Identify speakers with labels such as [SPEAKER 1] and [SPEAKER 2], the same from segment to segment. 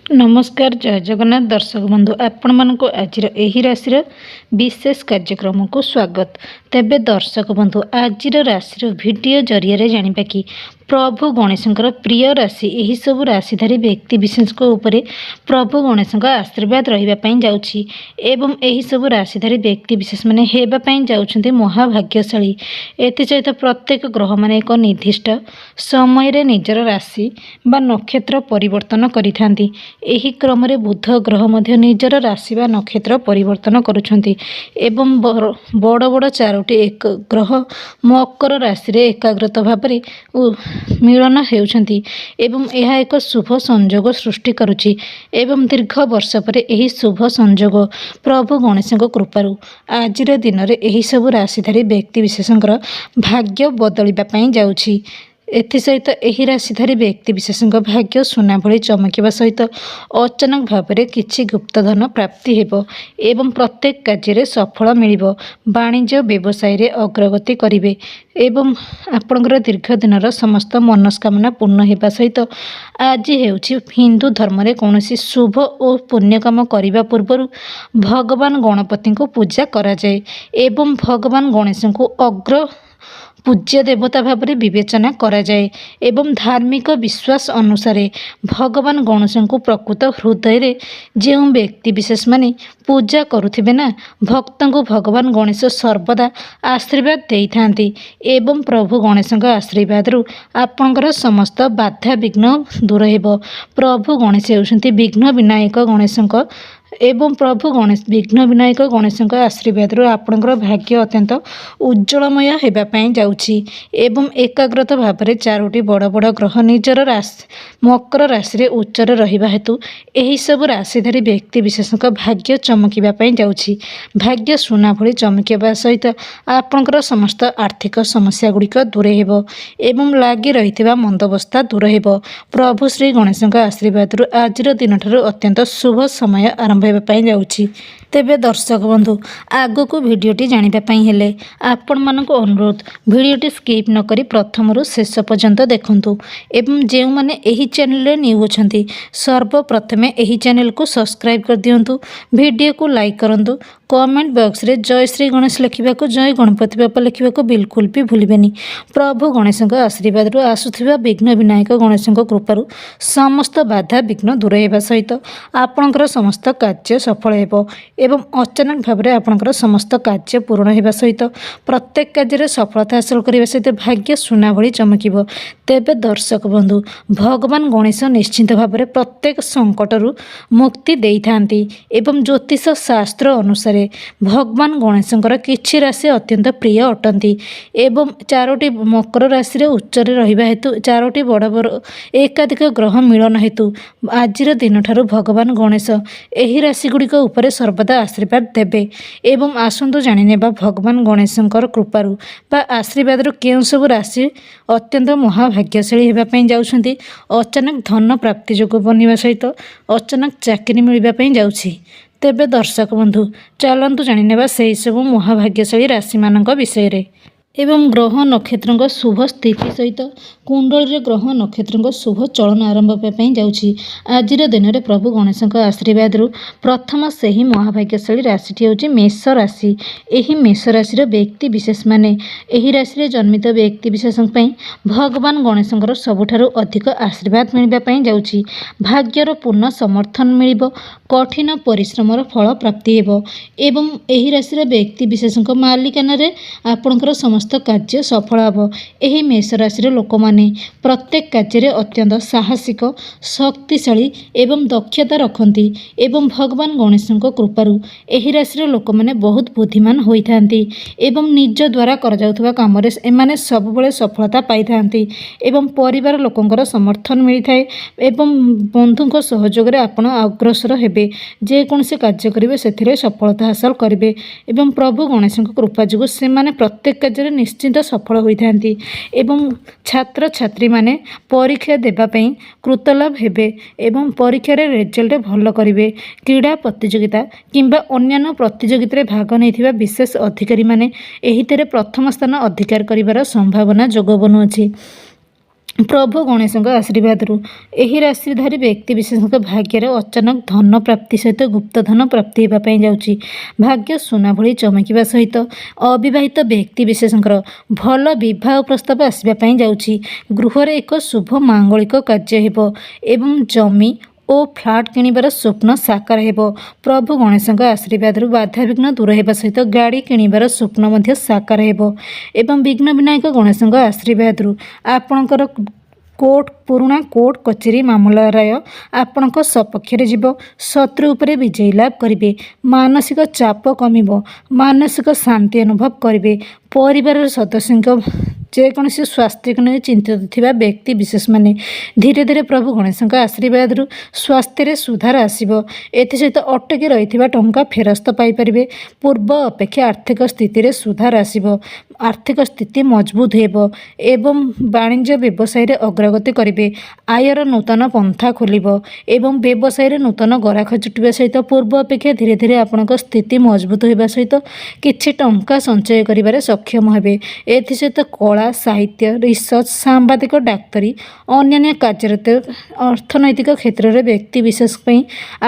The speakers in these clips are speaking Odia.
[SPEAKER 1] नमस्कार जय जगन्नाथ दर्शक बंधु आपण मानक आज राशि विशेष कार्यक्रम को स्वागत। तेबे दर्शक बंधु आज राशि वीडियो जरिया जानिबा कि प्रभु गणेशंकर प्रिय राशि यही सब राशिधारी व्यक्ति विशेष ऊपर प्रभु गणेशंकर आशीर्वाद रही जाउछि एवं यही सब राशिधारी व्यक्ति विशेष माने हेबापई जाउछन्ते महाभाग्यशाली। एति सहित प्रत्येक ग्रह माने एक निर्दिष्ट समय रे निजर राशि बा नक्षत्र परिवर्तन करिथांती। एही क्रम रे बुध ग्रह मध्य निजर राशि बा नक्षत्र परिवर्तन करुछन्ती एवं बड़ बड़ चारोटी एक ग्रह मकर राशि रे एकाग्रत भाबरे मिलन हेउछन्ती एवं यह एक शुभ संयोग सृष्टि करुछि एवं दीर्घ वर्ष पर यही शुभ संयोग प्रभु गणेशଙ୍କ कृपारु आजिर दिन रे यही सब राशिधारी व्यक्ति विशेषଙ୍କର भाग्य बदलिबा पई जाउछि। एसहित यही राशिधारी व्यक्ति विशेषଙ୍କ भाग्य सुना भली चमकिबा सहित अचानक भाव में किछि गुप्तधन प्राप्ति हेबो एवं प्रत्येक कार्य सफल मिलिबो। वाणिज्य व्यवसाय रे अग्रगति करिवे एवं आपणकर दीर्घ दिनर समस्त मनस्कामना पूर्ण हेबा सहित आज हेउछि हिंदू धर्म रे कौनसी शुभ और पुण्य काम करिबा पूर्वरु भगवान गणपति को पूजा करा जाए एवं भगवान गणेश को अग्र पूज्य देवता भाव में विवेचना करा जाए एवं धार्मिक विश्वास अनुसार भगवान गणेश को प्रकृत हृदय रे जो व्यक्ति विशेष माने पूजा करुथिबे ना भक्त को भगवान गणेश सर्वदा आशीर्वाद देइथांती एवं प्रभु गणेशଙ୍କ आशीर्वाद रु आपणकर समस्त बाधा विघ्न दूर हेबो। प्रभु गणेश हेउछन्ती विघ्न विनायक गणेशଙ୍କ एवं प्रभु गणेश विघ्न विनायक गणेशଙ୍କ आशीर्वाद रु आपणकर भाग्य अत्यंत उज्जवलमय हेबा पई जाउछि एवं एकाग्रत भाव में चारोटी बड़ बड़ ग्रह निजर राशि मकर राशि रे उच्चर रहिबा हेतु एही सब राशिधारी व्यक्ति विशेषଙ୍କ भाग्य चमकिबा पई जाउछि। भाग्य सुना भली चमकिबा सहित आपणकर समस्त आर्थिक समस्या गुड़िक दूर हेबो एवं लागी रहिथिबा मंदवस्था दूर हेबो। प्रभु श्री गणेशଙ୍କ आशीर्वाद रु आजिर दिन ठारू अत्यंत शुभ समय आरंभ हेबा पई जाउछि। तेबे दर्शक बंधु आगो को वीडियोटी जानिबा पई हेले आपण मानको अनुरोध वीडियोटी स्किप न करी प्रथम रु शेष पर्यंत देखंतु एवं जेउ माने एही चैनल रे न्यू अछंती सर्वप्रथमे एही चैनल को सब्सक्राइब कर दियंतु वीडियो को लाइक करंतु कमेंट बॉक्स रे जय श्री गणेश लिखा को जय गणपति बापा लिखा को बिल्कुल भी भूलिबेनी। प्रभु गणेशଙ୍କ आशीर्वाद रु आसुथिबा विघ्न विनायक गणेशଙ୍କ कृपारु समस्त बाधा विघ्न दूर हेबा सहित आपणकर समस्त कार्य सफल हेबो एवं अचानक भाव में आपणकर समस्त कार्य पूर्ण हेबा सहित प्रत्येक कार्य सफलता हासिल करने सहित भाग्य सुना भली चमकिबो। तेबे दर्शक बंधु भगवान गणेश निश्चिंत भाव में प्रत्येक संकट मुक्ति देइथांती एवं ज्योतिष शास्त्र अनुसार भगवान गणेशଙ୍କର किछि राशि अत्यंत प्रिय अटंती एवं चारोटी मकर राशि रे उच्चर रहिबा हेतु चारोटी बड़ बड़ एकाधिक ग्रह मिलन हेतु आजिर दिन ठारू भगवान गणेश एही राशि गुड़िक उपरे सर्वदा आशीर्वाद देबे एवं आसंतु जानिनेबा भगवान गणेशଙ୍କର कृपारु बा आशीर्वाद रु केउ सब राशि अत्यंत महाभाग्यशाली हेबा पई जाउछन्ती अचानक धन प्राप्ति जोग बनिबा सहित अचानक चाकरी मिलिबा पई जाउछि। तेबे दर्शक बंधु चलंतु जानिनेबा सेही सब महाभाग्यशाली राशि मानक विषय रे एवं ग्रह नक्षत्र शुभ स्थिति सहित कुंडल रे ग्रह नक्षत्र शुभ चलन आरंभ होगापी जाउछि। आजिर दिन में प्रभु गणेशଙ୍କ आशीर्वाद रु प्रथम से ही महाभाग्यशाली राशि होछि मेष राशि। एही मेष राशि व्यक्ति विशेष माने एही राशि रे जन्मित व्यक्ति विशेष भगवान गणेशଙ୍କର सबुठारु अधिक आशीर्वाद मिलबा पई जाउछि। भाग्यर पूर्ण समर्थन मिलिबो कठिन परिश्रमर फल प्राप्ति हेबो एवं एही राशि रे व्यक्ति विशेषଙ୍କ मालिकाना रे आपणकर समस्त कार्य सफल हेबो। एही मेष राशि रे लोक माने प्रत्येक कार्य अत्यंत साहसिक शक्तिशाली एवं दक्षता रखती एवं भगवान गणेशଙ୍କ कृपारु एही राशि रे लोक माने बहुत बुद्धिमान होइथांती एवं निज द्वारा कर जाउथबा काम रे एमाने सब बेले सफलता पाइथांती एवं परिवार लोकंकर समर्थन मिलिथाए एवं बंधुଙ୍କ सहयोग रे आपण अग्रसर हेबे जे कोनसे कार्य करिवे सेथिरे सफलता हासिल करिवे एवं प्रभु गणेशଙ୍କ कृपा जोगु से माने प्रत्येक कार्य निश्चिंत सफल होइथांती एवं छात्र छात्री माने परीक्षा देबा पई कृतलाभ हेबे एवं परीक्षा रे रिजल्ट भल करिवे। क्रीड़ा प्रतियोगिता किंबा अन्यान्य प्रतियोगिता रे भाग नैथिबा विशेष अधिकारी माने एही तेरे प्रथम स्थान अधिकार करिवार संभावना जोग बनुछि। प्रभु गणेशଙ୍କ आशीर्वादରୁ ଏହି ରାଶିଧାରୀ ବ୍ୟକ୍ତିବିଶେଷଙ୍କ ଭାଗ୍ୟରେ ଅଚାନକ ଧନ ପ୍ରାପ୍ତି ସହିତ ଗୁପ୍ତ ଧନ ପ୍ରାପ୍ତି ହେବା ପାଇଁ ଯାଉଛି। ଭାଗ୍ୟ ସୁନା ଭଳି ଚମକିବା ସହିତ ଅବିବାହିତ ବ୍ୟକ୍ତିବିଶେଷଙ୍କର ଭଲ ବିବାହ ପ୍ରସ୍ତାବ ଆସିବା ପାଇଁ ଯାଉଛି। ଗୃହରେ ଏକ ଶୁଭ ମାଙ୍ଗଳିକ କାର୍ଯ୍ୟ ହେବ ଏବଂ ଜମି ଓ ଫ୍ଲାଟ୍ କିଣିବାର ସ୍ୱପ୍ନ ସାକାର ହେବ। ପ୍ରଭୁ ଗଣେଶଙ୍କ ଆଶୀର୍ବାଦରୁ ବାଧାବିଘ୍ନ ଦୂର ହେବା ସହିତ ଗାଡ଼ି କିଣିବାର ସ୍ୱପ୍ନ ମଧ୍ୟ ସାକାର ହେବ ଏବଂ ବିଘ୍ନ ବିନାୟକ ଗଣେଶଙ୍କ ଆଶୀର୍ବାଦରୁ ଆପଣଙ୍କର ପୁରୁଣା କୋର୍ଟ କଚେରୀ ମାମଲା ରାୟ ଆପଣଙ୍କ ସପକ୍ଷରେ ଯିବ। ଶତ୍ରୁ ଉପରେ ବିଜୟୀ ଲାଭ କରିବେ। ମାନସିକ ଚାପ କମିବ। ମାନସିକ ଶାନ୍ତି ଅନୁଭବ କରିବେ। ପରିବାରର ସଦସ୍ୟଙ୍କ ଯେକୌଣସି ସ୍ୱାସ୍ଥ୍ୟକୁ ନେଇ ଚିନ୍ତିତ ଥିବା ବ୍ୟକ୍ତି ବିଶେଷମାନେ ଧୀରେ ଧୀରେ ପ୍ରଭୁ ଗଣେଶଙ୍କ ଆଶୀର୍ବାଦରୁ ସ୍ୱାସ୍ଥ୍ୟରେ ସୁଧାର ଆସିବ। ଏଥିସହିତ ଅଟକି ରହିଥିବା ଟଙ୍କା ଫେରସ୍ତ ପାଇପାରିବେ। ପୂର୍ବ ଅପେକ୍ଷା ଆର୍ଥିକ ସ୍ଥିତିରେ ସୁଧାର ଆସିବ। ଆର୍ଥିକ ସ୍ଥିତି ମଜବୁତ ହେବ ଏବଂ ବାଣିଜ୍ୟ ବ୍ୟବସାୟରେ ଅଗ୍ରଗତି କରିବେ। ଆୟର ନୂତନ ପନ୍ଥା ଖୋଲିବ ଏବଂ ବ୍ୟବସାୟରେ ନୂତନ ଗରାଖ ଜୁଟିବା ସହିତ ପୂର୍ବ ଅପେକ୍ଷା ଧୀରେ ଧୀରେ ଆପଣଙ୍କ ସ୍ଥିତି ମଜବୁତ ହେବା ସହିତ କିଛି ଟଙ୍କା ସଞ୍ଚୟ କରିବାରେ ସକ୍ଷମ ହେବେ। ଏଥିସହିତ କଳା, ସାହିତ୍ୟ, ରିସର୍ଚ୍ଚ, ସାମ୍ବାଦିକ, ଡାକ୍ତରୀ, ଅନ୍ୟାନ୍ୟ କାର୍ଯ୍ୟରତ ଅର୍ଥନୈତିକ କ୍ଷେତ୍ରରେ ବ୍ୟକ୍ତିବିଶେଷ ପାଇଁ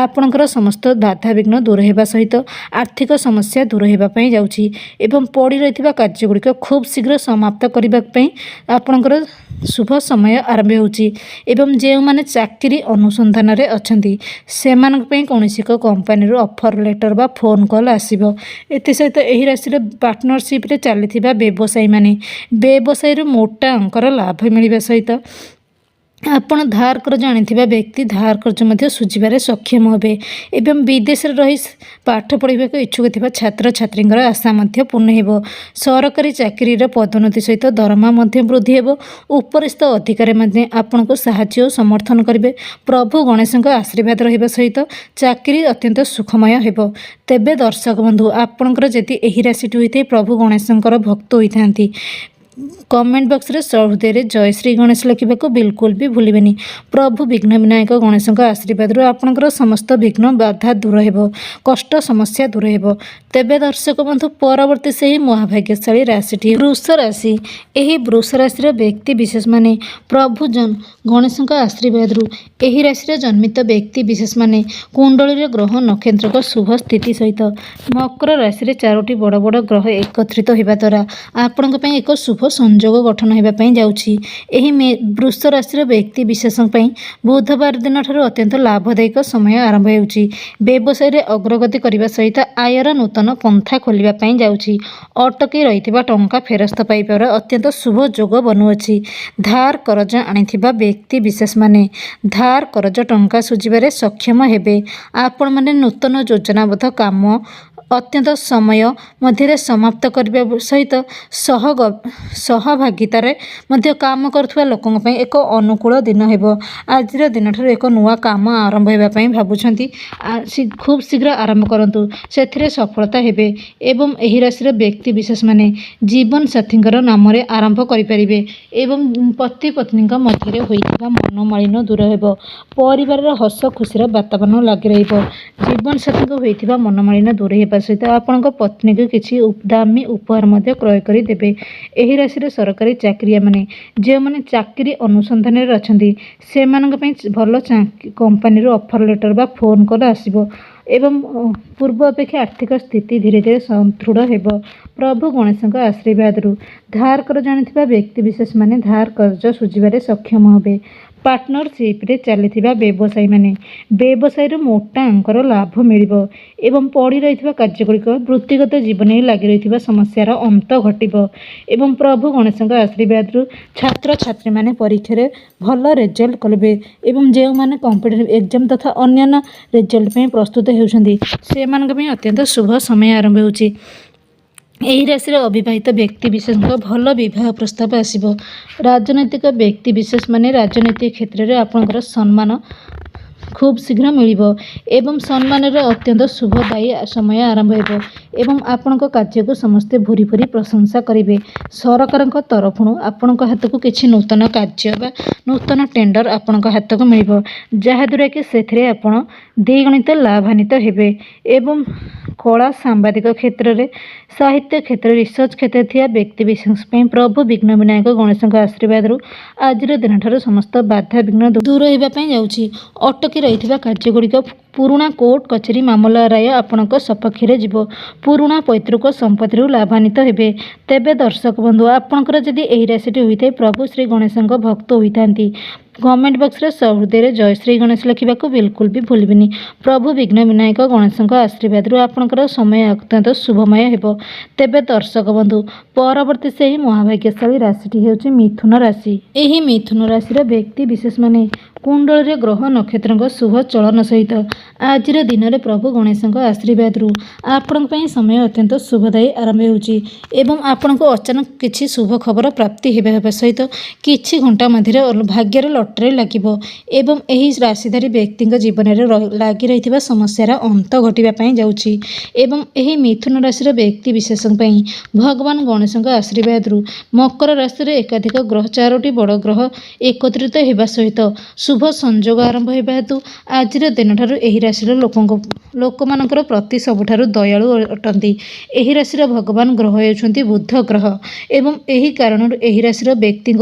[SPEAKER 1] ଆପଣଙ୍କର ସମସ୍ତ ବାଧାବିଘ୍ନ ଦୂର ହେବା ସହିତ ଆର୍ଥିକ ସମସ୍ୟା ଦୂର ହେବା ପାଇଁ ଯାଉଛି ଏବଂ ପଡ଼ି ରହିଥିବା କାର୍ଯ୍ୟଗୁଡ଼ିକ ଖୁବ୍ ଶୀଘ୍ର ସମାପ୍ତ କରିବା ପାଇଁ ଆପଣଙ୍କର ଶୁଭ ସମୟ ଆରମ୍ଭ ହେଉଛି ଏବଂ ଯେଉଁମାନେ ଚାକିରି ଅନୁସନ୍ଧାନରେ ଅଛନ୍ତି ସେମାନଙ୍କ ପାଇଁ କୌଣସି ଏକ କମ୍ପାନୀରୁ ଅଫର ଲେଟର ବା ଫୋନ୍ କଲ୍ ଆସିବ। ଏଥିସହିତ ଏହି ରାଶିର ପାର୍ଟନରସିପ୍ରେ ଚାଲିଥିବା ବ୍ୟବସାୟୀମାନେ ବ୍ୟବସାୟରୁ ମୋଟା ଅଙ୍କର ଲାଭ ମିଳିବା ସହିତ ଆପଣ ଧାର କର୍ଜ ଆଣିଥିବା ବ୍ୟକ୍ତି ଧାର କର୍ଜ ମଧ୍ୟ ଶୁଝିବାରେ ସକ୍ଷମ ହେବେ ଏବଂ ବିଦେଶରେ ରହି ପାଠ ପଢ଼ିବାକୁ ଇଚ୍ଛୁକ ଥିବା ଛାତ୍ରଛାତ୍ରୀଙ୍କର ଆଶା ମଧ୍ୟ ପୂର୍ଣ୍ଣ ହେବ। ସରକାରୀ ଚାକିରିର ପଦୋନ୍ନତି ସହିତ ଦରମା ମଧ୍ୟ ବୃଦ୍ଧି ହେବ। ଉପରିସ୍ଥ ଅଧିକାରୀମାନେ ଆପଣଙ୍କୁ ସାହାଯ୍ୟ ଓ ସମର୍ଥନ କରିବେ। ପ୍ରଭୁ ଗଣେଶଙ୍କ ଆଶୀର୍ବାଦ ରହିବା ସହିତ ଚାକିରି ଅତ୍ୟନ୍ତ ସୁଖମୟ ହେବ। ତେବେ ଦର୍ଶକ ବନ୍ଧୁ, ଆପଣଙ୍କର ଯଦି ଏହି ରାଶିଟି ହୋଇଥାଏ ପ୍ରଭୁ ଗଣେଶଙ୍କର ଭକ୍ତ ହୋଇଥାନ୍ତି, କମେଣ୍ଟ ବକ୍ସରେ ସହୃଦୟରେ ଜୟ ଶ୍ରୀ ଗଣେଶ ଲେଖିବାକୁ ବିଲକୁଲ ବି ଭୁଲିବେନି। ପ୍ରଭୁ ବିଘ୍ନ ବିନାୟକ ଗଣେଶଙ୍କ ଆଶୀର୍ବାଦରୁ ଆପଣଙ୍କର ସମସ୍ତ ବିଘ୍ନ ବାଧା ଦୂର ହେବ, କଷ୍ଟ ସମସ୍ୟା ଦୂର ହେବ। ତେବେ ଦର୍ଶକ ବନ୍ଧୁ, ପରବର୍ତ୍ତୀ ସେହି ମହାଭାଗ୍ୟଶାଳୀ ରାଶିଟି ବୃଷ ରାଶି। ଏହି ବୃଷ ରାଶିର ବ୍ୟକ୍ତି ବିଶେଷମାନେ ପ୍ରଭୁ ଗଣେଶଙ୍କ ଆଶୀର୍ବାଦରୁ ଏହି ରାଶିରେ ଜନ୍ମିତ ବ୍ୟକ୍ତି ବିଶେଷମାନେ କୁଣ୍ଡଳୀର ଗ୍ରହ ନକ୍ଷତ୍ରଙ୍କ ଶୁଭ ସ୍ଥିତି ସହିତ ମକର ରାଶିରେ 4ଟି ବଡ଼ ବଡ଼ ଗ୍ରହ ଏକତ୍ରିତ ହେବା ଦ୍ୱାରା ଆପଣଙ୍କ ପାଇଁ ଏକ ଶୁଭ ସଂଯୋଗ ଗଠନ ହେବା ପାଇଁ ଯାଉଛି। ଏହି ବୃଷ ରାଶିର ବ୍ୟକ୍ତି ବିଶେଷଙ୍କ ପାଇଁ ବୁଧବାର ଦିନଠାରୁ ଅତ୍ୟନ୍ତ ଲାଭଦାୟକ ସମୟ ଆରମ୍ଭ ହେଉଛି। ବ୍ୟବସାୟରେ ଅଗ୍ରଗତି କରିବା ସହିତ ଆୟର ନୂତନ ପନ୍ଥା ଖୋଲିବା ପାଇଁ ଯାଉଛି। ଅଟକି ରହିଥିବା ଟଙ୍କା ଫେରସ୍ତ ପାଇବାର ଅତ୍ୟନ୍ତ ଶୁଭ ଯୋଗ ବନୁଅଛି। ଧାର କରଜ ଆଣିଥିବା ବ୍ୟକ୍ତି ବିଶେଷମାନେ ଧାର କରଜ ଟଙ୍କା ଶୁଝିବାରେ ସକ୍ଷମ ହେବେ। ଆପଣମାନେ ନୂତନ ଯୋଜନାବଦ୍ଧ କାମ ଅତ୍ୟନ୍ତ ସମୟ ମଧ୍ୟରେ ସମାପ୍ତ କରିବା ସହିତ ସହଭାଗିତାରେ ମଧ୍ୟ କାମ କରୁଥିବା ଲୋକଙ୍କ ପାଇଁ ଏକ ଅନୁକୂଳ ଦିନ ହେବ। ଆଜିର ଦିନଠାରୁ ଏକ ନୂଆ କାମ ଆରମ୍ଭ ହେବା ପାଇଁ ଭାବୁଛନ୍ତି, ଖୁବ୍ ଶୀଘ୍ର ଆରମ୍ଭ କରନ୍ତୁ, ସେଥିରେ ସଫଳତା ହେବେ ଏବଂ ଏହି ରାଶିର ବ୍ୟକ୍ତି ବିଶେଷମାନେ ଜୀବନସାଥୀଙ୍କର ନାମରେ ଆରମ୍ଭ କରିପାରିବେ ଏବଂ ପତି ପତ୍ନୀଙ୍କ ମଧ୍ୟରେ ହୋଇଥିବା ମନମାଳିନ୍ୟ ଦୂର ହେବ। ପରିବାରର ହସ ଖୁସିର ବାତାବରଣ ଲାଗି ରହିବ। ଜୀବନସାଥୀଙ୍କ ହୋଇଥିବା ମନମାଳିନ୍ୟ ଦୂର ହେବା ସହିତ ଆପଣଙ୍କ ପତ୍ନୀକୁ କିଛି ଦାମୀ ଉପହାର ମଧ୍ୟ କ୍ରୟ କରି ଦେବେ। ଏହି ରାଶିର ସରକାରୀ ଚାକିରିଆମାନେ ଯେଉଁମାନେ ଚାକିରି ଅନୁସନ୍ଧାନରେ ଅଛନ୍ତି ସେମାନଙ୍କ ପାଇଁ ଭଲ କମ୍ପାନୀରୁ ଅଫର ଲେଟର ବା ଫୋନ୍ କଲ୍ ଆସିବ ଏବଂ ପୂର୍ବ ଅପେକ୍ଷା ଆର୍ଥିକ ସ୍ଥିତି ଧୀରେ ଧୀରେ ସୁଦୃଢ଼ ହେବ। ପ୍ରଭୁ ଗଣେଶଙ୍କ ଆଶୀର୍ବାଦରୁ ଧାର କର୍ଜ ଆଣିଥିବା ବ୍ୟକ୍ତିବିଶେଷମାନେ ଧାର କର୍ଜ ଶୁଝିବାରେ ସକ୍ଷମ ହେବେ। ପାର୍ଟନରସିପ୍ରେ ଚାଲିଥିବା ବ୍ୟବସାୟୀମାନେ ବ୍ୟବସାୟରୁ ମୋଟା ଅଙ୍କର ଲାଭ ମିଳିବ ଏବଂ ପଡ଼ି ରହିଥିବା କାର୍ଯ୍ୟଗୁଡ଼ିକ ବୃତ୍ତିଗତ ଜୀବନରେ ଲାଗି ରହିଥିବା ସମସ୍ୟାର ଅନ୍ତ ଘଟିବ ଏବଂ ପ୍ରଭୁ ଗଣେଶଙ୍କ ଆଶୀର୍ବାଦରୁ ଛାତ୍ରଛାତ୍ରୀମାନେ ପରୀକ୍ଷାରେ ଭଲ ରେଜଲ୍ଟ କରିବେ ଏବଂ ଯେଉଁମାନେ କମ୍ପିଟେଟିଭ୍ ଏକ୍ଜାମ୍ ତଥା ଅନ୍ୟାନ୍ୟ ରେଜଲ୍ଟ ପାଇଁ ପ୍ରସ୍ତୁତ ହେଉଛନ୍ତି ସେମାନଙ୍କ ପାଇଁ ଅତ୍ୟନ୍ତ ଶୁଭ ସମୟ ଆରମ୍ଭ ହେଉଛି। ଏହି ରାଶିର ଅବିବାହିତ ବ୍ୟକ୍ତି ବିଶେଷଙ୍କ ଭଲ ବିବାହ ପ୍ରସ୍ତାବ ଆସିବ। ରାଜନୈତିକ ବ୍ୟକ୍ତି ବିଶେଷମାନେ ରାଜନୈତିକ କ୍ଷେତ୍ରରେ ଆପଣଙ୍କର ସମ୍ମାନ ଖୁବ୍ ଶୀଘ୍ର ମିଳିବ ଏବଂ ସମ୍ମାନର ଅତ୍ୟନ୍ତ ଶୁଭଦାୟୀ ସମୟ ଆରମ୍ଭ ହେବ। एवं आपणक कार्य को समस्ते भूरी भूरी प्रशंसा करेंगे। सरकार तरफ आपण हाथ को किसी नूतन कार्य बा नूतन टेंडर आपण हाथ को मिल जहाद्वारा कि से आपण द्विगुणित लाभान्वित हेबे। एवं कला सांबादिक क्षेत्र में साहित्य क्षेत्र रिसर्च क्षेत्र थी व्यक्ति विशेष प्रभु विघ्न विनायक गणेश आशीर्वाद आज दिन ठार समस्त बाधा विघ्न दूर होगापी जाऊँगी। अटकी रही कार्यगुड़िक पुराणा कोर्ट कचेरी मामला राय आपण सपक्ष जीव पुराणा पैतृक संपत्ति लाभान्वित हेबे। तेबे दर्शक बंधु आपणकर जदि एही राशि होता प्रभु श्री गणेश भक्त होता कमेंट बॉक्स रे सहृदय जय श्री गणेश लिखा बिल्कुल भी भूलि। प्रभु विघ्न विनायक गणेश आशीर्वाद आपणकर समय अत्यंत शुभमय हेबो। तेबे दर्शक बंधु परवर्ती से ही महाभाग्यशाली राशि होउछि मिथुन राशि। एही मिथुन राशि व्यक्ति विशेष माने कुंडल रे ग्रह नक्षत्र शुभ चलन सहित आज दिन में प्रभु गणेश आशीर्वाद आपण समय अत्यंत शुभदायी आरंभ होउछि एवं आपण को अचानक किछि शुभ खबर प्राप्ति हेबा सहित किछि घंटा मध्य भाग्यर लटरी लगिबो एवं एही राशिधारी व्यक्ति जीवन में लगी रही समस्यार अंत घटवाई जाउछि। एवं एही मिथुन राशि व्यक्ति विशेष भगवान गणेश आशीर्वाद मकर राशि में एकाधिक ग्रह 4टी बड़ ग्रह एकत्रित होगा सहित शुभ संजोग आरंभ होगा हेतु आज दिन ठार एही राशि लोक मानकर प्रति सबुठारु दयालु अटंती। एही राशि भगवान ग्रह होउछंती बुध ग्रह एवं एही कारण एही राशि व्यक्ति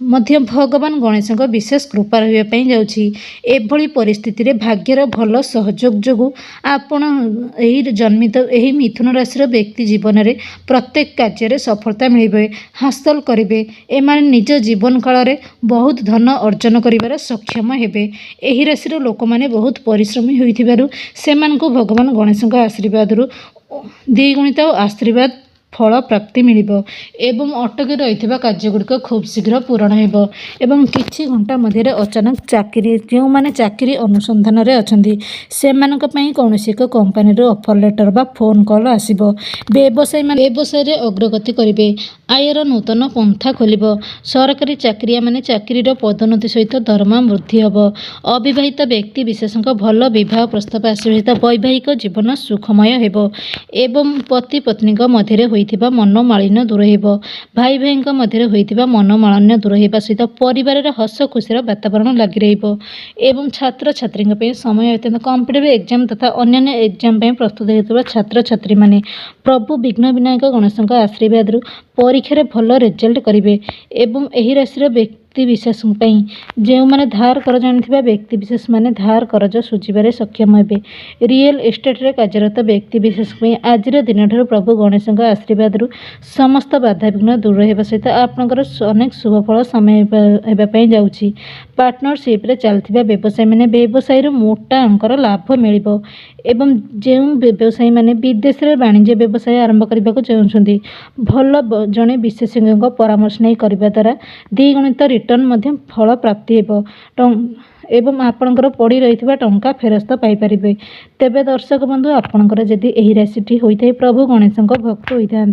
[SPEAKER 1] मध्य भगवान गणेश विशेष कृपा रही जाउछि। एभली परिस्थिति रे भाग्यर भल सहयोग जोगु आपण एही जन्मित एही मिथुन राशि व्यक्ति जीवन में प्रत्येक कार्य सफलता मिलबे हासिल करेंगे। एमाने निज जीवन काल रे बहुत धन अर्जन करिवार सक्षम हेबे। एही राशि लोक माने बहुत परिश्रमी होइथिबारु सेमानकु भगवान गणेश आशीर्वाद द्विगुणित आशीर्वाद फल प्राप्ति मिलिबो एवं अटकी रही कार्यगुड़िक खूब शीघ्र पूरण हेबो एवं किछि घंटा मध्य अचानक चाकरी जो माने चाकरी अनुसंधान रे अछंती सेमानक पई कौनसी एक कंपनी रो ऑफर लेटर बा फोन कॉल आसीबो। व्यवसाय रे अग्रगति करिवे आयर नूतन पंथा खोलिबो। सरकारी चाकरिया माने चाकरी रो पदोन्नति सहित दरमा वृद्धि हेबो। अविवाहित व्यक्ति विशेषक भल विवाह प्रस्ताव आसीत वैवाहिक जीवन सुखमय हेबो एवं पति पत्नी मध्य मनोमालिन्य दूर हेबो। भाई भाई मध्य होइतिबा मनोमालिन्य दूर हेबा सहित परिवार हस खुशीर वातावरण लगी रहिबो एवं छात्र छात्री समय अत्यंत कॉम्पिटिटिव एग्जाम तथा अन्य एग्जाम प्रस्तुत होता छात्र छात्री माने प्रभु विघ्न विनायक गणेश आशीर्वाद परीक्षा भल रिजल्ट करेंगे। एवं एही राशि व्यक्ति विशेष जो मैंने धार कर जानी व्यक्ति विशेष माने धार करज सुझावे सक्षम हे। रियल एस्टेट रे कार्यरत व्यक्ति विशेष आज दिन ठार प्रभु गणेश आशीर्वाद समस्त बाधा विघ्न दूर होगा सहित आपंकर अनेक शुभफल समय होगापी जाऊँगी। पार्टनरशिप रे चलथिबा व्यवसाय माने व्यवसाय मोटा अंकर लाभ मिलिबो एवं जो व्यवसायी माने विदेश रे वाणिज्य व्यवसाय आरंभ करने को चाहते भल जड़े विशेषज्ञ परामर्श नहीं करने द्वारा द्विगुणित रिटर्न मध्य फल प्राप्ति हेबो एवं आपणकर पड़ी रही टंका फेरस्त पाइपर। तेबे दर्शक बंधु आपणकर जदि एही राशि होता प्रभु गणेश भक्त होता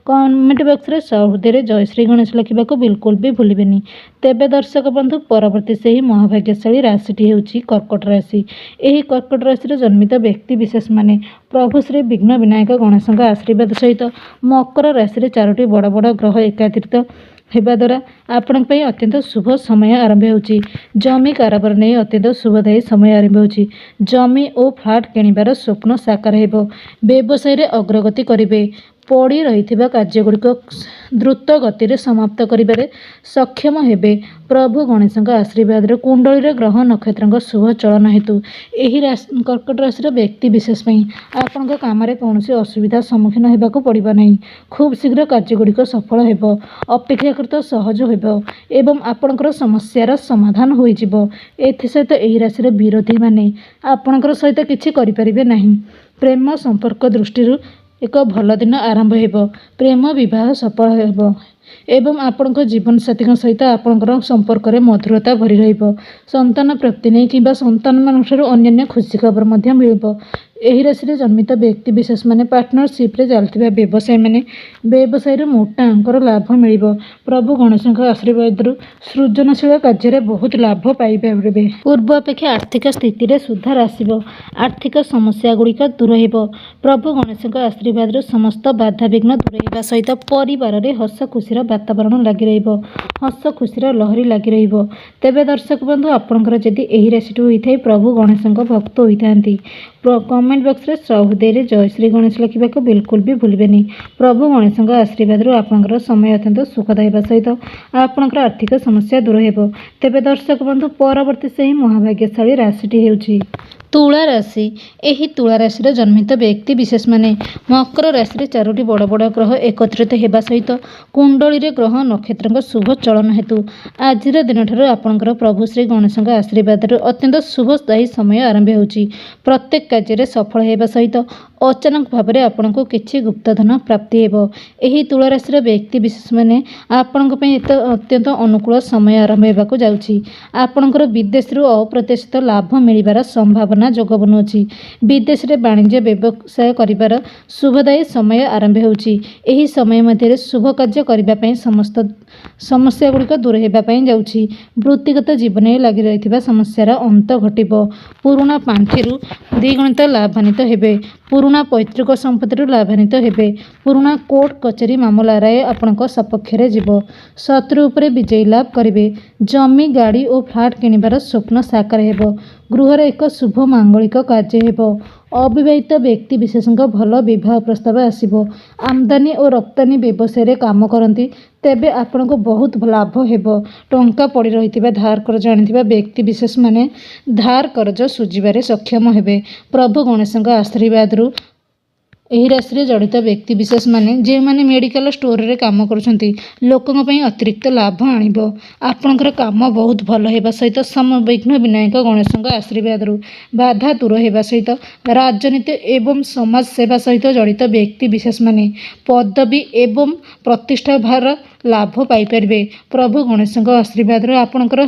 [SPEAKER 1] कमेंट बॉक्स रे सहृदय जय श्री गणेश लिखा बिल्कुल भी भूलिबेनी। तेबे दर्शक बंधु परवर्ती से ही महाभाग्यशाली राशि होउछि कर्कट राशि। एही कर्कट राशि जन्मित व्यक्ति विशेष माने प्रभु श्री विघ्न विनायक गणेश आशीर्वाद सहित मकर राशि 4टी बड़ बड़ ग्रह एकात्रित हेबा द्वारा आपण अत्यंत शुभ समय आरंभ होउछि। जमी कारोबार नहीं अत्यंत शुभदायी समय आरंभ होउछि। जमी और फ्लैट किणिबार स्वप्न साकार हेबो। व्यवसाय रे अग्रगति करिवे। पड़ी रही कार्यगुड़िक द्रुत गति रे समाप्त करिबारे सक्षम हेबे। प्रभु गणेश आशीर्वाद कुंडली रे ग्रह नक्षत्र शुभ चलन हेतु एही कर्कट राशि व्यक्ति विशेष आपण काम रे कौनसी असुविधा सम्मुखीन होगाकू पड़िबो नहीं। खूब शीघ्र कार्यगुड़िक सफल हेबो अपेक्षाकृत सहज हेबो एवं आपणकर समस्यार समाधान होई जिवो। एथि सहित एही राशि विरोधी माने आपणकर सहित किछि करि परिबे नहीं। प्रेम संपर्क दृष्टि एक भल दिन आरंभ हेबो। प्रेम विवाह सफल हेबो एवं आपणक जीवन साथी सहित आपणकर संपर्क में मधुरता भरी रहिबो। संतान प्राप्ति नहीं कि संतान मान अन्य खुशी खबर मिलिबो। ଏହି ରାଶିରେ ଜନ୍ମିତ ବ୍ୟକ୍ତି ବିଶେଷ ମାନେ ପାର୍ଟନରସିପ୍ରେ ଚାଲିଥିବା ବ୍ୟବସାୟୀ ମାନେ ବ୍ୟବସାୟୀରୁ ମୋଟା ଅଙ୍କର ଲାଭ ମିଳିବ। ପ୍ରଭୁ ଗଣେଶଙ୍କ ଆଶୀର୍ବାଦରୁ ସୃଜନଶୀଳ କାର୍ଯ୍ୟରେ ବହୁତ ଲାଭ ପାଇପାରିବେ। ପୂର୍ବ ଅପେକ୍ଷା ଆର୍ଥିକ ସ୍ଥିତିରେ ସୁଧାର ଆସିବ। ଆର୍ଥିକ ସମସ୍ୟା ଗୁଡ଼ିକ ଦୂର ହେବ। ପ୍ରଭୁ ଗଣେଶଙ୍କ ଆଶୀର୍ବାଦରୁ ସମସ୍ତ ବାଧାବିଘ୍ନ ଦୂର ହେବା ସହିତ ପରିବାରରେ ହସ ଖୁସିର ବାତାବରଣ ଲାଗି ରହିବ। ହସ ଖୁସିର ଲହରୀ ଲାଗି ରହିବ। ତେବେ ଦର୍ଶକ ବନ୍ଧୁ, ଆପଣଙ୍କର ଯଦି ଏହି ରାଶିଟି ହୋଇଥାଏ, ପ୍ରଭୁ ଗଣେଶଙ୍କ ଭକ୍ତ ହୋଇଥାନ୍ତି, କମେଣ୍ଟ ବକ୍ସରେ ଶ୍ରଦ୍ଧେୟରେ ଜୟ ଶ୍ରୀ ଗଣେଶ ଲେଖିବାକୁ ବିଲକୁଲ ବି ଭୁଲିବେନି। ପ୍ରଭୁ ଗଣେଶଙ୍କ ଆଶୀର୍ବାଦରୁ ଆପଣଙ୍କର ସମୟ ଅତ୍ୟନ୍ତ ସୁଖଦ ହେବା ସହିତ ଆପଣଙ୍କର ଆର୍ଥିକ ସମସ୍ୟା ଦୂର ହେବ। ତେବେ ଦର୍ଶକ ବନ୍ଧୁ, ପରବର୍ତ୍ତୀ ସେହି ମହାଭାଗ୍ୟଶାଳୀ ରାଶିଟି ହେଉଛି ତୁଳା ରାଶି। ଏହି ତୁଳା ରାଶିର ଜନ୍ମିତ ବ୍ୟକ୍ତି ବିଶେଷ ମାନେ ମକର ରାଶିରେ 4ଟି ବଡ଼ ବଡ଼ ଗ୍ରହ ଏକତ୍ରିତ ହେବା ସହିତ କୁଣ୍ଡଳୀରେ ଗ୍ରହ ନକ୍ଷତ୍ରଙ୍କ ଶୁଭ ଚଳନ ହେତୁ ଆଜିର ଦିନଠାରୁ ଆପଣଙ୍କର ପ୍ରଭୁ ଶ୍ରୀ ଗଣେଶଙ୍କ ଆଶୀର୍ବାଦରୁ ଅତ୍ୟନ୍ତ ଶୁଭଦାୟୀ ସମୟ ଆରମ୍ଭ ହେଉଛି। ପ୍ରତ୍ୟେକ କାର୍ଯ୍ୟରେ ସଫଳ ହେବା ସହିତ ଅଚାନକ ଭାବରେ ଆପଣଙ୍କୁ କିଛି ଗୁପ୍ତଧନ ପ୍ରାପ୍ତି ହେବ। ଏହି ତୁଳା ରାଶିର ବ୍ୟକ୍ତି ବିଶେଷ ମାନେ ଆପଣଙ୍କ ପାଇଁ ଅତ୍ୟନ୍ତ ଅନୁକୂଳ ସମୟ ଆରମ୍ଭ ହେବାକୁ ଯାଉଛି। ଆପଣଙ୍କର ବିଦେଶରୁ ଅପ୍ରତ୍ୟାଶିତ ଲାଭ ମିଳିବାର ସମ୍ଭାବନା ଯୋଗ ବନୁଅଛି। ବିଦେଶରେ ବାଣିଜ୍ୟ ବ୍ୟବସାୟ କରିବାର ଶୁଭଦାୟୀ ସମୟ ଆରମ୍ଭ ହେଉଛି। ଏହି ସମୟ ମଧ୍ୟରେ ଶୁଭ କାର୍ଯ୍ୟ କରିବା ପାଇଁ ସମସ୍ତ ସମସ୍ୟା ଗୁଡ଼ିକ ଦୂର ହେବା ପାଇଁ ଯାଉଛି। ବୃତ୍ତିଗତ ଜୀବନରେ ଲାଗି ରହିଥିବା ସମସ୍ୟାର ଅନ୍ତ ଘଟିବ। ପୁରୁଣା ପାଣ୍ଠିରୁ ଦ୍ୱିଗୁଣିତ ଲାଭାନ୍ୱିତ ହେବେ। ପୁରୁଣା ପୈତୃକ ସମ୍ପତ୍ତିରୁ ଲାଭାନ୍ୱିତ ହେବେ। ପୁରୁଣା କୋର୍ଟ କଚେରୀ ମାମଲା ରାୟ ଆପଣଙ୍କ ସପକ୍ଷରେ ଯିବ। ଶତ୍ରୁ ଉପରେ ବିଜୟୀ ଲାଭ କରିବେ। ଜମି ଗାଡ଼ି ଓ ଫ୍ଲାଟ୍ କିଣିବାର ସ୍ୱପ୍ନ ସାକାର ହେବ। ଗୃହରେ ଏକ ଶୁଭ ମାଙ୍ଗଳିକ କାର୍ଯ୍ୟ ହେବ। ଅବିବାହିତ ବ୍ୟକ୍ତି ବିଶେଷଙ୍କ ଭଲ ବିବାହ ପ୍ରସ୍ତାବ ଆସିବ। ଆମଦାନୀ ଓ ରପ୍ତାନି ବ୍ୟବସାୟରେ କାମ କରନ୍ତି ତେବେ ଆପଣଙ୍କୁ ବହୁତ ଲାଭ ହେବ। ଟଙ୍କା ପଡ଼ି ରହିଥିବା ଧାର କରଜ ଆଣିଥିବା ବ୍ୟକ୍ତି ବିଶେଷ ମାନେ ଧାର କରଜ ସୁଝିବାରେ ସକ୍ଷମ ହେବେ। ପ୍ରଭୁ ଗଣେଶଙ୍କ ଆଶୀର୍ବାଦରୁ ଏହି ରାଶିରେ ଜଡ଼ିତ ବ୍ୟକ୍ତି ବିଶେଷ ମାନେ ଯେଉଁମାନେ ମେଡ଼ିକାଲ ଷ୍ଟୋରରେ କାମ କରୁଛନ୍ତି, ଲୋକଙ୍କ ପାଇଁ ଅତିରିକ୍ତ ଲାଭ ଆଣିବ। ଆପଣଙ୍କର କାମ ବହୁତ ଭଲ ହେବା ସହିତ ସମବିଘ୍ନ ବିନାୟକ ଗଣେଶଙ୍କ ଆଶୀର୍ବାଦରୁ ବାଧା ଦୂର ହେବା ସହିତ ରାଜନୀତି ଏବଂ ସମାଜ ସେବା ସହିତ ଜଡ଼ିତ ବ୍ୟକ୍ତି ବିଶେଷ ମାନେ ପଦବୀ ଏବଂ ପ୍ରତିଷ୍ଠା ଭାର ଲାଭ ପାଇପାରିବେ। ପ୍ରଭୁ ଗଣେଶଙ୍କ ଆଶୀର୍ବାଦରୁ ଆପଣଙ୍କର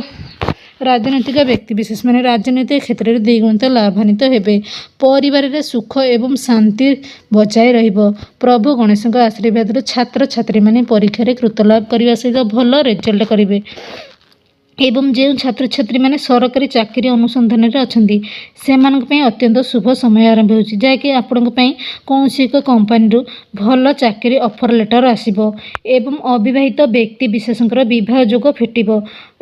[SPEAKER 1] ରାଜନୈତିକ ବ୍ୟକ୍ତି ବିଶେଷ ମାନେ ରାଜନୈତିକ କ୍ଷେତ୍ରରେ ଦ୍ୱିଗୁଣିତ ଲାଭାନ୍ୱିତ ହେବେ। ପରିବାରରେ ସୁଖ ଏବଂ ଶାନ୍ତି ବଜାୟ ରହିବ। ପ୍ରଭୁ ଗଣେଶଙ୍କ ଆଶୀର୍ବାଦରୁ ଛାତ୍ରଛାତ୍ରୀମାନେ ପରୀକ୍ଷାରେ କୃତଲାଭ କରିବା ସହିତ ଭଲ ରେଜଲ୍ଟ କରିବେ। ଏବଂ ଯେଉଁ ଛାତ୍ରଛାତ୍ରୀମାନେ ସରକାରୀ ଚାକିରି ଅନୁସନ୍ଧାନରେ ଅଛନ୍ତି, ସେମାନଙ୍କ ପାଇଁ ଅତ୍ୟନ୍ତ ଶୁଭ ସମୟ ଆରମ୍ଭ ହେଉଛି, ଯାହାକି ଆପଣଙ୍କ ପାଇଁ କୌଣସି ଏକ କମ୍ପାନୀରୁ ଭଲ ଚାକିରି ଅଫର ଲେଟର ଆସିବ। ଏବଂ ଅବିବାହିତ ବ୍ୟକ୍ତି ବିଶେଷଙ୍କର ବିବାହ ଯୋଗ ଫିଟିବ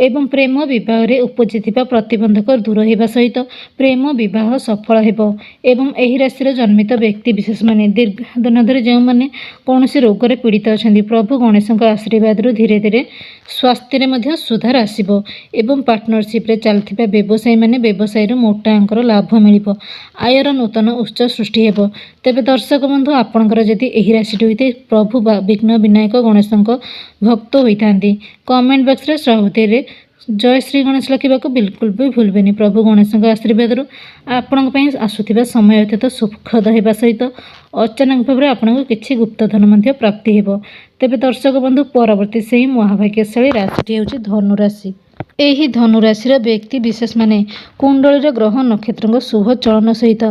[SPEAKER 1] ଏବଂ ପ୍ରେମ ବିବାହରେ ଉପୁଜିଥିବା ପ୍ରତିବନ୍ଧକ ଦୂର ହେବା ସହିତ ପ୍ରେମ ବିବାହ ସଫଳ ହେବ। ଏବଂ ଏହି ରାଶିର ଜନ୍ମିତ ବ୍ୟକ୍ତି ବିଶେଷ ମାନେ ଦୀର୍ଘ ଦିନ ଧରି ଯେଉଁମାନେ କୌଣସି ରୋଗରେ ପୀଡ଼ିତ ଅଛନ୍ତି, ପ୍ରଭୁ ଗଣେଶଙ୍କ ଆଶୀର୍ବାଦରୁ ଧୀରେ ଧୀରେ ସ୍ୱାସ୍ଥ୍ୟରେ ମଧ୍ୟ ସୁଧାର ଆସିବ। ଏବଂ ପାର୍ଟନରସିପ୍ରେ ଚାଲିଥିବା ବ୍ୟବସାୟୀମାନେ ବ୍ୟବସାୟୀରୁ ମୋଟା ଅଙ୍କର ଲାଭ ମିଳିବ। ଆୟର ନୂତନ ଉତ୍ସ ସୃଷ୍ଟି ହେବ। ତେବେ ଦର୍ଶକ ବନ୍ଧୁ, ଆପଣଙ୍କର ଯଦି ଏହି ରାଶିଟି ହୋଇଥାଏ, ପ୍ରଭୁ ବିଘ୍ନ ବିନାୟକ ଗଣେଶଙ୍କ ଭକ୍ତ ହୋଇଥାନ୍ତି, କମେଣ୍ଟ ବକ୍ସରେ ଶ୍ରଦ୍ଧେୟରେ ଜୟ ଶ୍ରୀ ଗଣେଶ ଲେଖିବାକୁ ବିଲକୁଲ ବି ଭୁଲିବେନି। ପ୍ରଭୁ ଗଣେଶଙ୍କ ଆଶୀର୍ବାଦରୁ ଆପଣଙ୍କ ପାଇଁ ଆସୁଥିବା ସମୟ ଅତ୍ୟନ୍ତ ସୁଖଦ ହେବା ସହିତ ଅଚାନକ ଭାବରେ ଆପଣଙ୍କୁ କିଛି ଗୁପ୍ତଧନ ମଧ୍ୟ ପ୍ରାପ୍ତି ହେବ। ତେବେ ଦର୍ଶକ ବନ୍ଧୁ, ପରବର୍ତ୍ତୀ ସେହି ମହାଭାଗ୍ୟଶାଳୀ ରାଶିଟି ହେଉଛି ଧନୁ ରାଶି। ଏହି ଧନୁ ରାଶିର ବ୍ୟକ୍ତି ବିଶେଷ ମାନେ କୁଣ୍ଡଳୀର ଗ୍ରହ ନକ୍ଷତ୍ରଙ୍କ ଶୁଭ ଚଳନ ସହିତ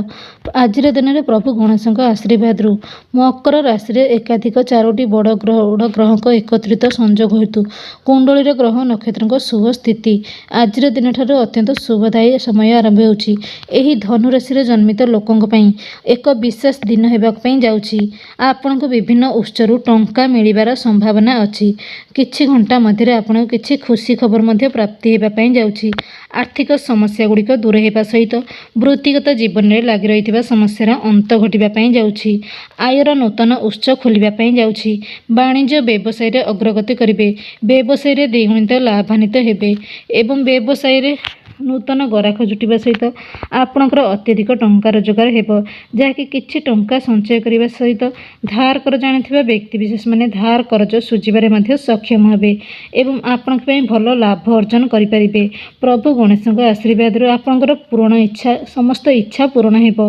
[SPEAKER 1] ଆଜିର ଦିନରେ ପ୍ରଭୁ ଗଣେଶଙ୍କ ଆଶୀର୍ବାଦରୁ ମକର ରାଶିରେ ଏକାଧିକ 4ଟି ବଡ଼ ଗ୍ରହଙ୍କ ଏକତ୍ରିତ ସଂଯୋଗ ହେତୁ କୁଣ୍ଡଳୀର ଗ୍ରହ ନକ୍ଷତ୍ରଙ୍କ ଶୁଭ ସ୍ଥିତି ଆଜିର ଦିନଠାରୁ ଅତ୍ୟନ୍ତ ଶୁଭଦାୟୀ ସମୟ ଆରମ୍ଭ ହେଉଛି। ଏହି ଧନୁ ରାଶିରେ ଜନ୍ମିତ ଲୋକଙ୍କ ପାଇଁ ଏକ ବିଶେଷ ଦିନ ହେବାକୁ ପାଇଁ ଯାଉଛି। ଆପଣଙ୍କୁ ବିଭିନ୍ନ ଉତ୍ସରୁ ଟଙ୍କା ମିଳିବାର ସମ୍ଭାବନା ଅଛି। କିଛି ଘଣ୍ଟା ମଧ୍ୟରେ ଆପଣଙ୍କୁ କିଛି ଖୁସି ଖବର ମଧ୍ୟ ପ୍ରାପ୍ତି ହେବା ପାଇଁ ଯାଉଛି। ଆର୍ଥିକ ସମସ୍ୟା ଗୁଡ଼ିକ ଦୂର ହେବା ସହିତ ବୃତ୍ତିଗତ ଜୀବନରେ ଲାଗି ରହିଥିବା ସମସ୍ୟାର ଅନ୍ତ ଘଟିବା ପାଇଁ ଯାଉଛି। ଆୟର ନୂତନ ଉତ୍ସ ଖୋଲିବା ପାଇଁ ଯାଉଛି। ବାଣିଜ୍ୟ ବ୍ୟବସାୟରେ ଅଗ୍ରଗତି କରିବେ। ବ୍ୟବସାୟରେ ଦ୍ୱିଗୁଣିତ ଲାଭାନ୍ୱିତ ହେବେ ଏବଂ ବ୍ୟବସାୟରେ ନୂତନ ଗରାଖ ଜୁଟିବା ସହିତ ଆପଣଙ୍କର ଅତ୍ୟଧିକ ଟଙ୍କା ରୋଜଗାର ହେବ, ଯାହାକି କିଛି ଟଙ୍କା ସଞ୍ଚୟ କରିବା ସହିତ ଧାର କରଜ ଆଣିଥିବା ବ୍ୟକ୍ତି ବିଶେଷ ମାନେ ଧାର କରଜ ସୁଝିବାରେ ମଧ୍ୟ ସକ୍ଷମ ହେବେ ଏବଂ ଆପଣଙ୍କ ପାଇଁ ଭଲ ଲାଭ ଅର୍ଜନ କରିପାରିବେ। ପ୍ରଭୁ ଗଣେଶଙ୍କ ଆଶୀର୍ବାଦରୁ ଆପଣଙ୍କର ସମସ୍ତ ଇଚ୍ଛା ପୂରଣ ହେବ।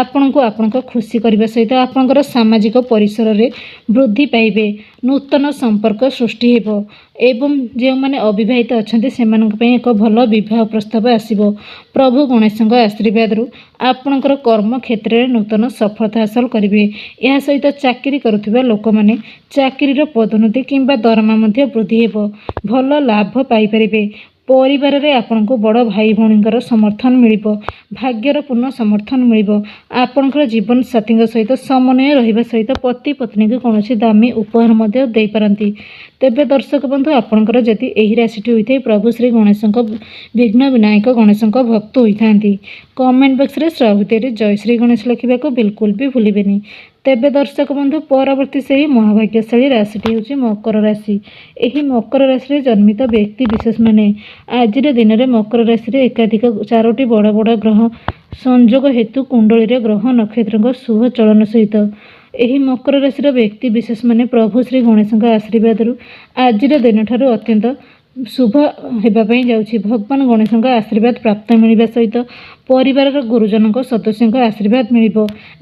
[SPEAKER 1] ଆପଣଙ୍କୁ ଆପଣଙ୍କ ଖୁସି କରିବା ସହିତ ଆପଣଙ୍କର ସାମାଜିକ ପରିସରରେ ବୃଦ୍ଧି ପାଇବେ। ନୂତନ ସମ୍ପର୍କ ସୃଷ୍ଟି ହେବ ଏବଂ ଯେଉଁମାନେ ଅବିବାହିତ ଅଛନ୍ତି ସେମାନଙ୍କ ପାଇଁ ଏକ ଭଲ ବିବାହ ପ୍ରସ୍ତାବ ଆସିବ। ପ୍ରଭୁ ଗଣେଶଙ୍କ ଆଶୀର୍ବାଦରୁ ଆପଣଙ୍କର କର୍ମକ୍ଷେତ୍ରରେ ନୂତନ ସଫଳତା ହାସଲ କରିବେ। ଏହା ସହିତ ଚାକିରି କରୁଥିବା ଲୋକମାନେ ଚାକିରିର ପଦୋନ୍ନତି କିମ୍ବା ଦରମା ମଧ୍ୟ ବୃଦ୍ଧି ହେବ। ଭଲ ଲାଭ ପାଇପାରିବେ। ପରିବାରରେ ଆପଣଙ୍କୁ ବଡ଼ ଭାଇ ଭଉଣୀଙ୍କର ସମର୍ଥନ ମିଳିବ। ଭାଗ୍ୟର ପୂର୍ଣ୍ଣ ସମର୍ଥନ ମିଳିବ। ଆପଣଙ୍କର ଜୀବନସାଥୀଙ୍କ ସହିତ ସମନ୍ୱୟ ରହିବା ସହିତ ପତି ପତ୍ନୀକୁ କୌଣସି ଦାମୀ ଉପହାର ମଧ୍ୟ ଦେଇପାରନ୍ତି। ତେବେ ଦର୍ଶକ ବନ୍ଧୁ, ଆପଣଙ୍କର ଯଦି ଏହି ରାଶିଟି ହୋଇଥାଏ, ପ୍ରଭୁ ଶ୍ରୀ ଗଣେଶଙ୍କ ବିଘ୍ନ ବିନାୟକ ଗଣେଶଙ୍କ ଭକ୍ତ ହୋଇଥାନ୍ତି। କମେଣ୍ଟ ବକ୍ସରେ ଶ୍ରଦ୍ଧାରେ ଜୟ ଶ୍ରୀ ଗଣେଶ ଲେଖିବାକୁ ବିଲକୁଲ ବି ଭୁଲିବେନି। ତେବେ ଦର୍ଶକ ବନ୍ଧୁ, ପରବର୍ତ୍ତୀ ସେହି ମହାଭାଗ୍ୟଶାଳୀ ରାଶିଟି ହେଉଛି ମକର ରାଶି। ଏହି ମକର ରାଶିରେ ଜନ୍ମିତ ବ୍ୟକ୍ତି ବିଶେଷମାନେ ଆଜିର ଦିନରେ ମକର ରାଶିରେ ଏକାଧିକ 4ଟି ବଡ଼ ବଡ଼ ଗ୍ରହ ସଂଯୋଗ ହେତୁ କୁଣ୍ଡଳୀରେ ଗ୍ରହ ନକ୍ଷତ୍ରଙ୍କ ଶୁଭ ଚଳନ ସହିତ ଏହି ମକର ରାଶିର ବ୍ୟକ୍ତି ବିଶେଷମାନେ ପ୍ରଭୁ ଶ୍ରୀ ଗଣେଶଙ୍କ ଆଶୀର୍ବାଦରୁ ଆଜିର ଦିନଠାରୁ ଅତ୍ୟନ୍ତ ଶୁଭ ହେବା ପାଇଁ ଯାଉଛି। ଭଗବାନ ଗଣେଶଙ୍କ ଆଶୀର୍ବାଦ ପ୍ରାପ୍ତ ମିଳିବା ସହିତ ପରିବାରର ଗୁରୁଜନଙ୍କ ସଦସ୍ୟଙ୍କ ଆଶୀର୍ବାଦ ମିଳିବ।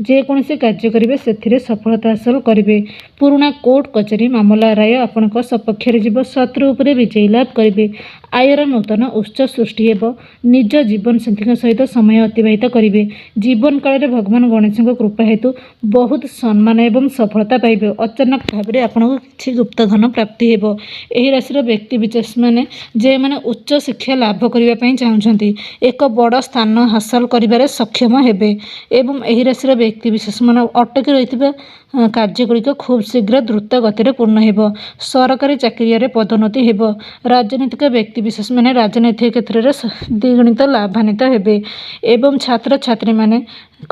[SPEAKER 1] ଯେକୌଣସି କାର୍ଯ୍ୟ କରିବେ ସେଥିରେ ସଫଳତା ହାସଲ କରିବେ। ପୁରୁଣା କୋର୍ଟ କଚେରୀ ମାମଲା ରାୟ ଆପଣଙ୍କ ସପକ୍ଷରେ ଯିବ। ଶତ୍ରୁ ଉପରେ ବିଜୟୀ ଲାଭ କରିବେ। ଆୟର ନୂତନ ଉତ୍ସ ସୃଷ୍ଟି ହେବ। ନିଜ ଜୀବନସାଥୀଙ୍କ ସହିତ ସମୟ ଅତିବାହିତ କରିବେ। ଜୀବନ କାଳରେ ଭଗବାନ ଗଣେଶଙ୍କ କୃପା ହେତୁ ବହୁତ ସମ୍ମାନ ଏବଂ ସଫଳତା ପାଇବେ। ଅଚାନକ ଭାବରେ ଆପଣଙ୍କୁ କିଛି ଗୁପ୍ତଧନ ପ୍ରାପ୍ତି ହେବ। ଏହି ରାଶିର ବ୍ୟକ୍ତି ବିଶେଷମାନେ ଯେଉଁମାନେ ଉଚ୍ଚ ଶିକ୍ଷା ଲାଭ କରିବା ପାଇଁ ଚାହୁଁଛନ୍ତି ଏକ ବଡ଼ ସ୍ଥାନ ହାସଲ କରିବାରେ ସକ୍ଷମ ହେବେ ଏବଂ ଏହି ରାଶିର ବ୍ୟକ୍ତି ବିଶେଷମାନେ ଅଟକି ରହିଥିବା କାର୍ଯ୍ୟଗୁଡ଼ିକ ଖୁବ୍ ଶୀଘ୍ର ଦ୍ରୁତ ଗତିରେ ପୂର୍ଣ୍ଣ ହେବ। ସରକାରୀ ଚାକିରିଆରେ ପଦୋନ୍ନତି ହେବ। ରାଜନୈତିକ ବ୍ୟକ୍ତି ବିଶେଷମାନେ ରାଜନୈତିକ କ୍ଷେତ୍ରରେ ଦ୍ୱିଗୁଣିତ ଲାଭାନ୍ୱିତ ହେବେ ଏବଂ ଛାତ୍ରଛାତ୍ରୀମାନେ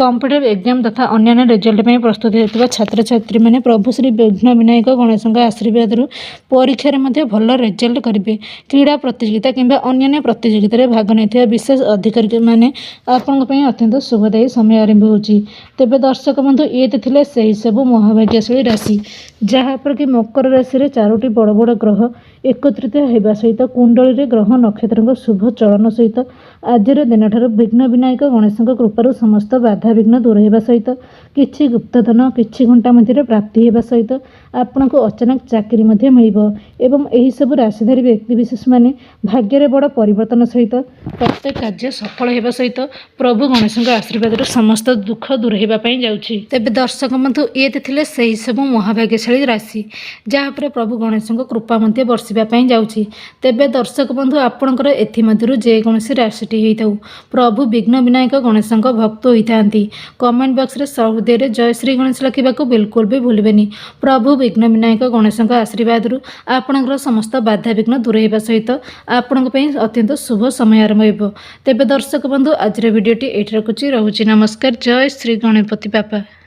[SPEAKER 1] କମ୍ପିଟିଟିଭ୍ ଏକ୍ଜାମ୍ ତଥା ଅନ୍ୟାନ୍ୟ ରେଜଲ୍ଟ ପାଇଁ ପ୍ରସ୍ତୁତ ହେଉଥିବା ଛାତ୍ରଛାତ୍ରୀମାନେ ପ୍ରଭୁ ଶ୍ରୀ ବିଘ୍ନ ବିନାୟକ ଗଣେଶଙ୍କ ଆଶୀର୍ବାଦରୁ ପରୀକ୍ଷାରେ ମଧ୍ୟ ଭଲ ରେଜଲ୍ଟ କରିବେ। କ୍ରୀଡ଼ା ପ୍ରତିଯୋଗିତା କିମ୍ବା ଅନ୍ୟାନ୍ୟ ପ୍ରତିଯୋଗିତାରେ ଭାଗ ନେଇଥିବା ବିଶେଷ ଅଧିକାରୀମାନେ ଆପଣଙ୍କ ପାଇଁ ଅତ୍ୟନ୍ତ ଶୁଭଦାୟୀ ସମୟ ଆରମ୍ଭ ହେଉଛି। ତେବେ ଦର୍ଶକ ବନ୍ଧୁ, ଇଏ ତ ଥିଲେ ସେହି ସବୁ ମହାଭାଗ୍ୟଶାଳୀ ରାଶି ଯାହା ଉପରେ କି ମକର ରାଶିରେ 4ଟି ବଡ଼ ବଡ଼ ଗ୍ରହ ଏକତ୍ରିତ ହେବା ସହିତ କୁଣ୍ଡଳୀରେ ଗ୍ରହ ନକ୍ଷତ୍ରଙ୍କ ଶୁଭ ଚଳନ ସହିତ ଆଜିର ଦିନଠାରୁ ବିଘ୍ନ ବିନାୟକ ଗଣେଶଙ୍କ କୃପାରୁ ସମସ୍ତ ବାଧାବିଘ୍ନ ଦୂର ହେବା ସହିତ କିଛି ଗୁପ୍ତଧନ କିଛି ଘଣ୍ଟା ମଧ୍ୟରେ ପ୍ରାପ୍ତି ହେବା ସହିତ ଆପଣଙ୍କୁ ଅଚାନକ ଚାକିରି ମଧ୍ୟ ମିଳିବ ଏବଂ ଏହିସବୁ ରାଶିଧାରୀ ବ୍ୟକ୍ତି ବିଶେଷମାନେ ଭାଗ୍ୟରେ ବଡ଼ ପରିବର୍ତ୍ତନ ସହିତ ପ୍ରତ୍ୟେକ କାର୍ଯ୍ୟ ସଫଳ ହେବା ସହିତ ପ୍ରଭୁ ଗଣେଶଙ୍କ ଆଶୀର୍ବାଦରୁ ସମସ୍ତ ଦୁଃଖ ଦୂର ହେବା ପାଇଁ ଯାଉଛି। ତେବେ ଦର୍ଶକ ବନ୍ଧୁ, ଇଏ ଥିଲେ ସେହି ସବୁ ମହାଭାଗ୍ୟଶାଳୀ ରାଶି ଯାହା ଉପରେ ପ୍ରଭୁ ଗଣେଶଙ୍କ କୃପା ମଧ୍ୟ ବର୍ଷିବା ପାଇଁ ଯାଉଛି। ତେବେ ଦର୍ଶକ ବନ୍ଧୁ, ଆପଣଙ୍କର ଏଥିମଧ୍ୟରୁ ଯେକୌଣସି ରାଶିଟି ହେଇଥାଉ, ପ୍ରଭୁ ବିଘ୍ନ ବିନାୟକ ଗଣେଶଙ୍କ ଭକ୍ତ ହୋଇଥାନ୍ତି। କମେଣ୍ଟ ବକ୍ସରେ ଶ୍ରଦ୍ଧାରେ ଜୟ ଶ୍ରୀ ଗଣେଶ ଲେଖିବାକୁ ବିଲକୁଲ ବି ଭୁଲିବେନି। ପ୍ରଭୁ ବିଘ୍ନ ବିନାୟକ ଗଣେଶଙ୍କ ଆଶୀର୍ବାଦରୁ ଆପଣଙ୍କର ସମସ୍ତ ବାଧାବିଘ୍ନ ଦୂର ହେବା ସହିତ ଆପଣଙ୍କ ପାଇଁ ଅତ୍ୟନ୍ତ ଶୁଭ ସମୟ ଆରମ୍ଭ ହେବ। ତେବେ ଦର୍ଶକ ବନ୍ଧୁ, ଆଜିର ଭିଡ଼ିଓଟି ଏଇଠି ରଖୁଛି। ରହୁଛି ନମସ୍କାର। ଜୟ ଶ୍ରୀ ଗଣପତି ବାପା।